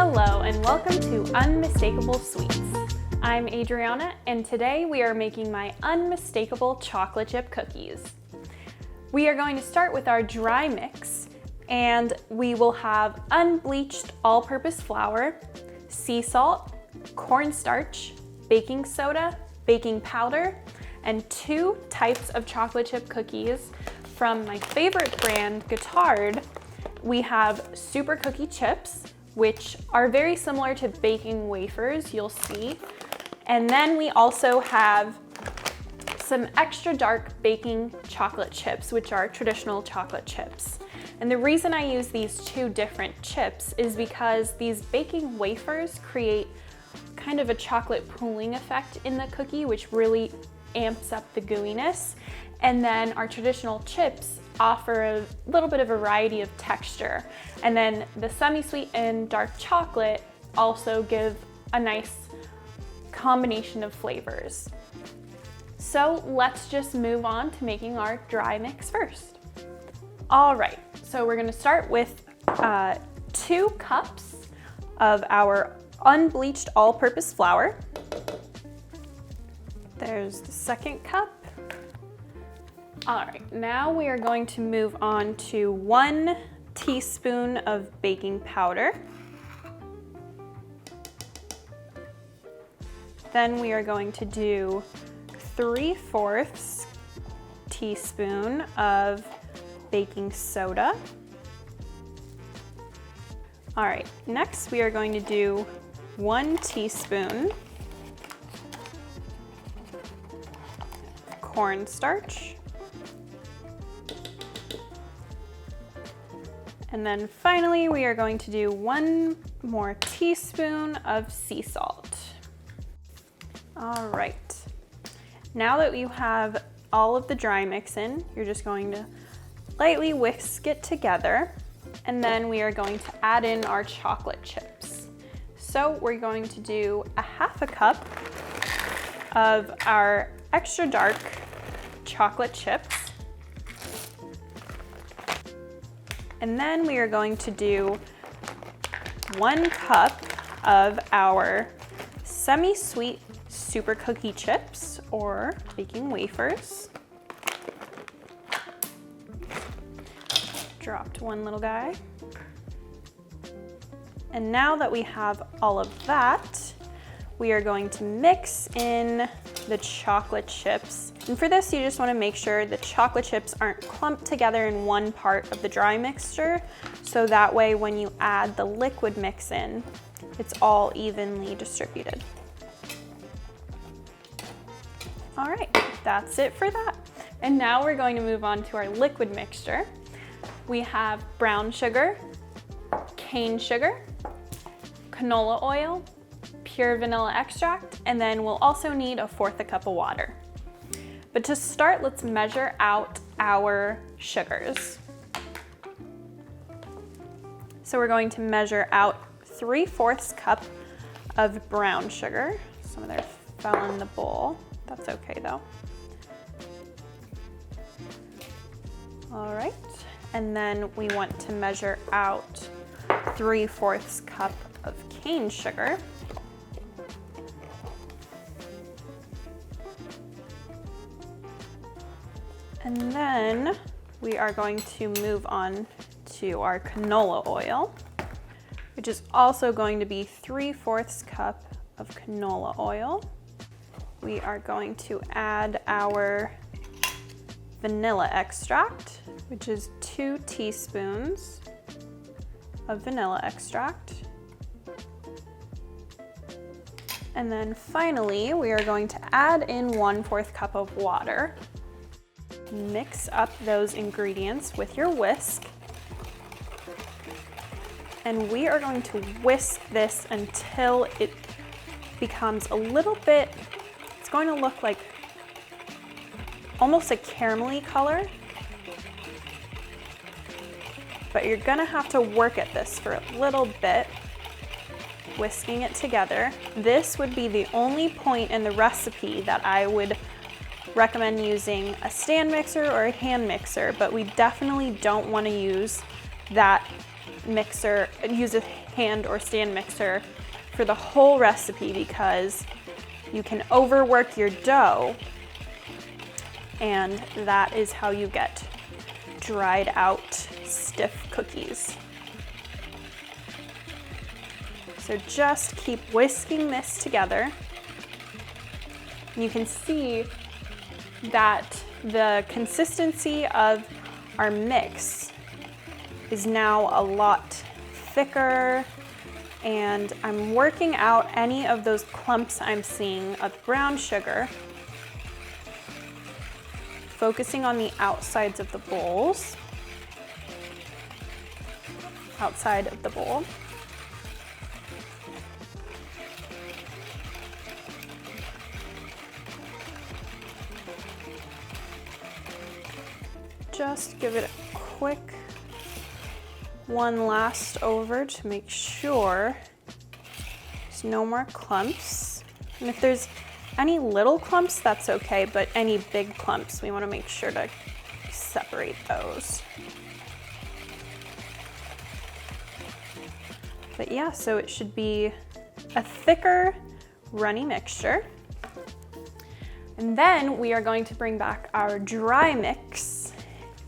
Hello and welcome to Unmistakable Sweets. I'm Adriana and today we are making my Unmistakable Chocolate Chip Cookies. We are going to start with our dry mix and we will have unbleached all-purpose flour, sea salt, cornstarch, baking soda, baking powder, and 2 types of chocolate chip cookies from my favorite brand, Guittard. We have super cookie chips, which are very similar to baking wafers, you'll see. And then we also have some extra dark baking chocolate chips, which are traditional chocolate chips. And the reason I use these 2 different chips is because these baking wafers create kind of a chocolate pooling effect in the cookie, which really amps up the gooiness. And then our traditional chips offer a little bit of variety of texture. And then the semi-sweet and dark chocolate also give a nice combination of flavors. So let's just move on to making our dry mix first. All right, so we're gonna start with 2 cups of our unbleached all-purpose flour. There's the second cup. All right, now we are going to move on to 1 teaspoon of baking powder. Then we are going to do 3/4 teaspoon of baking soda. All right, next we are going to do 1 teaspoon cornstarch. And then finally, we are going to do 1 more teaspoon of sea salt. All right. Now that you have all of the dry mix in, you're just going to lightly whisk it together. And then we are going to add in our chocolate chips. So we're going to do 1/2 cup of our extra dark chocolate chips. And then we are going to do 1 cup of our semi-sweet super cookie chips or baking wafers. Dropped 1 little guy. And now that we have all of that, we are going to mix in the chocolate chips. And for this, you just want to make sure the chocolate chips aren't clumped together in one part of the dry mixture, so that way when you add the liquid mix in, it's all evenly distributed. All right, that's it for that. And now we're going to move on to our liquid mixture. We have brown sugar, cane sugar, canola oil, pure vanilla extract, and then we'll also need 1/4 cup of water. But to start, let's measure out our sugars. So we're going to measure out 3/4 cup of brown sugar. Some of that fell in the bowl. That's okay though. All right, and then we want to measure out 3/4 cup of cane sugar. And then we are going to move on to our canola oil, which is also going to be 3/4 cup of canola oil. We are going to add our vanilla extract, which is 2 teaspoons of vanilla extract. And then finally, we are going to add in 1/4 cup of water. Mix up those ingredients with your whisk. And we are going to whisk this until it becomes a little bit, it's going to look like almost a caramelly color. But you're gonna have to work at this for a little bit, whisking it together. This would be the only point in the recipe that I would recommend using a stand mixer or a hand mixer, but we definitely don't want to use that mixer, use a hand or stand mixer for the whole recipe, because you can overwork your dough, and that is how you get dried out stiff cookies. So just keep whisking this together. You can see that the consistency of our mix is now a lot thicker, and I'm working out any of those clumps I'm seeing of brown sugar, focusing on the outsides of the bowls, outside of the bowl. Just give it a quick one last over to make sure there's no more clumps. And if there's any little clumps, that's okay, but any big clumps, we want to make sure to separate those. But yeah, so it should be a thicker, runny mixture. And then we are going to bring back our dry mix,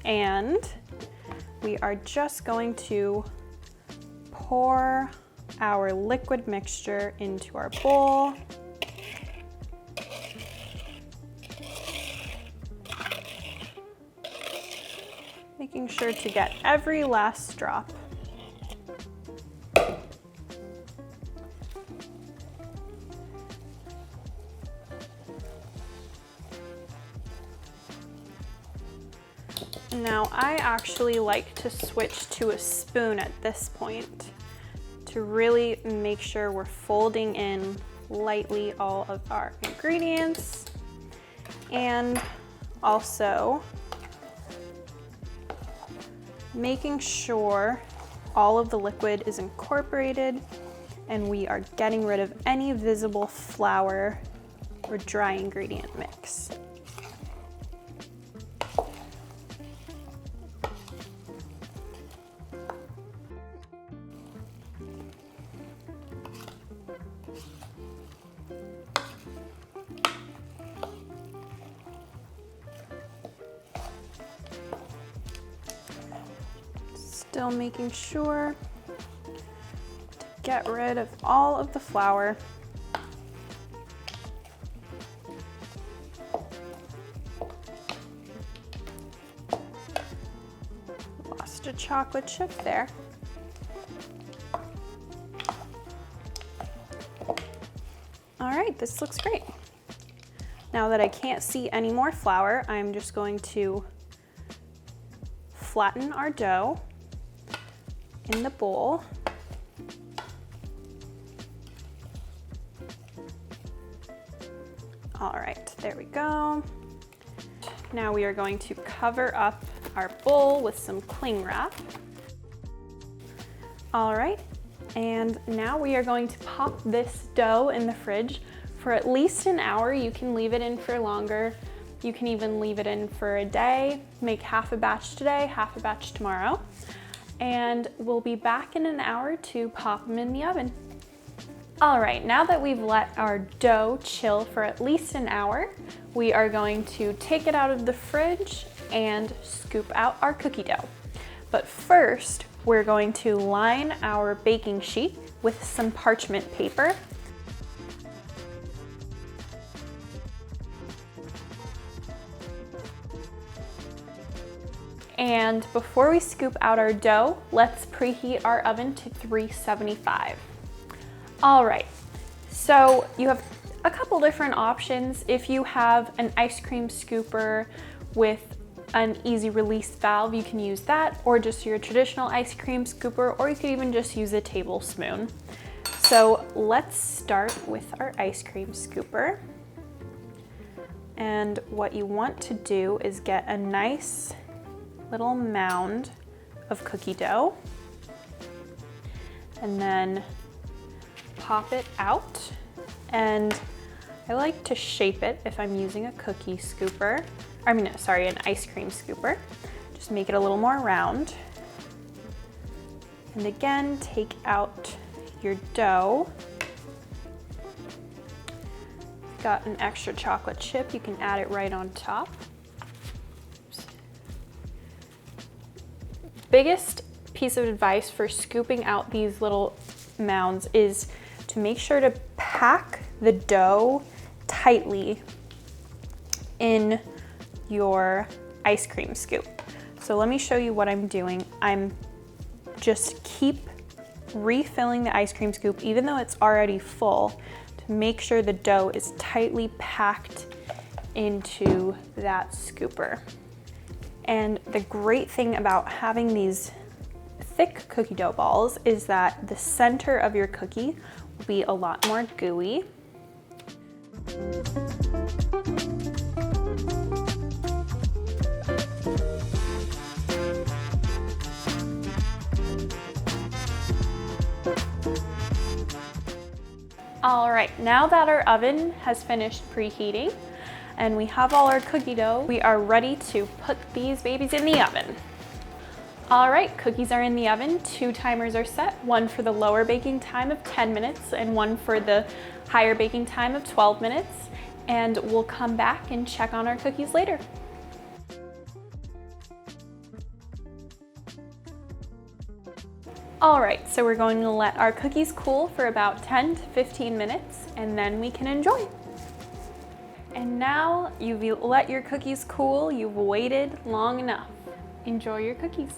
and we are just going to pour our liquid mixture into our bowl. Making sure to get every last drop. Now, I actually like to switch to a spoon at this point to really make sure we're folding in lightly all of our ingredients, and also making sure all of the liquid is incorporated and we are getting rid of any visible flour or dry ingredient mix. Still making sure to get rid of all of the flour. Lost a chocolate chip there. All right, this looks great. Now that I can't see any more flour, I'm just going to flatten our dough in the bowl. All right, there we go. Now we are going to cover up our bowl with some cling wrap. All right, and now we are going to pop this dough in the fridge for at least an hour. You can leave it in for longer. You can even leave it in for a day. Make half a batch today, half a batch tomorrow. And we'll be back in an hour to pop them in the oven. All right, now that we've let our dough chill for at least an hour, we are going to take it out of the fridge and scoop out our cookie dough. But first, we're going to line our baking sheet with some parchment paper. And before we scoop out our dough, let's preheat our oven to 375. All right, so you have a couple different options. If you have an ice cream scooper with an easy release valve, you can use that, or just your traditional ice cream scooper, or you could even just use a tablespoon. So let's start with our ice cream scooper. And what you want to do is get a nice little mound of cookie dough, and then pop it out. And I like to shape it if I'm using a cookie scooper, an ice cream scooper. Just make it a little more round. And again, take out your dough. Got an extra chocolate chip, you can add it right on top. Biggest piece of advice for scooping out these little mounds is to make sure to pack the dough tightly in your ice cream scoop. So let me show you what I'm doing. I'm just keep refilling the ice cream scoop even though it's already full to make sure the dough is tightly packed into that scooper. And the great thing about having these thick cookie dough balls is that the center of your cookie will be a lot more gooey. All right, now that our oven has finished preheating and we have all our cookie dough, we are ready to put these babies in the oven. All right, cookies are in the oven. 2 timers are set, one for the lower baking time of 10 minutes and one for the higher baking time of 12 minutes. And we'll come back and check on our cookies later. All right, so we're going to let our cookies cool for about 10 to 15 minutes and then we can enjoy. And now you've let your cookies cool, you've waited long enough. Enjoy your cookies.